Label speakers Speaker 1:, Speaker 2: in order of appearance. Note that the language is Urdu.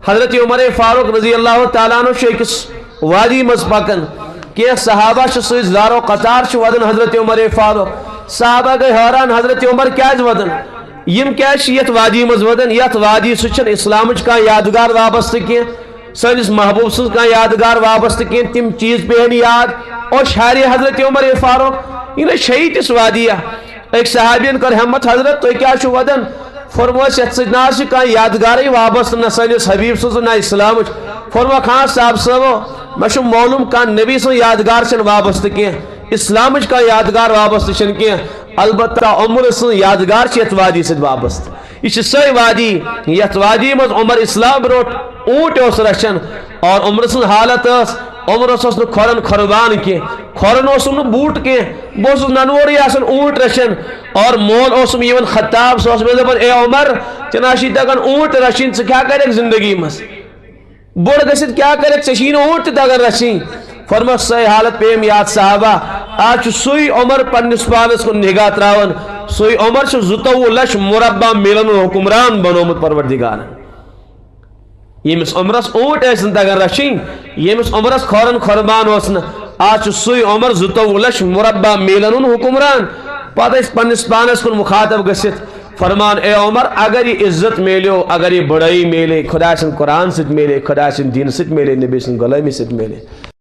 Speaker 1: حضرت عمر فاروق رضی اللہ تعالیٰ عنہ شیخس وادی مز پکن کہ صحابہ سز زارو قطار ودن حضرت عمر فاروق صحابہ گئی حیران حضرت عمر کیا ودن یم کیا یت وادی مز ودن یت وادی سہ اسلام کا یادگار وابستہ کی سنس محبوب سن کا یادگار وابستہ کی تم چیز پہ یاد اور شہری حضرت عمر فاروق یہ شہید اس وادی ایک صحابین کر ہمت حضرت تو کیا ودن فرموس یت نا یادگار وابستہ نہ سنس حبیب سن نہ اسلام فرما خان صاحب صاحب میں معلوم کان نبی سن یادگار چھ وابستہ کی اسلام کا یادگار وابستہ چھ کی البتہ عمر سن یادگار چھ یت وادی سن وابستہ یہ سی وادی یت وادی مز عمر اسلام بروٹ اونٹ اس رچن اور عمر سن حالت عمر اس کھورن کھربان کی کھورن اس بوٹ کی بہت ننوری آسن اونٹ رچن اور مول اس یون خطاب سو میں دپان اے عمر چناشی تگن اونٹ رچن ژٕ کیا کرک زندگی مز بوڑ گژھِتھ کیا کرک ژےٚ اونٹ تگن رچن فرما سی حالت پیم یاد صحابہ آج سوئی عمر پنس پانس کن نگاہ تراون سوئی عمر 22 لچھ مربع میلن حکمران بنومت پروردگار یمس عمرس اونٹ ایسن تگن رچن یمس عمرس کھورن کھربان اوسن آج سوئی عمر 22 لچھ مربع میلن حکمران پتہ پنس پانس کن مخاطب گژھِتھ فرمان اے عمر اگر یہ عزت میلیو اگر یہ بڑائی میلے خدا سن قرآن ست میلے خدا سن دین ست میلے نبی سن غلامی ست میلے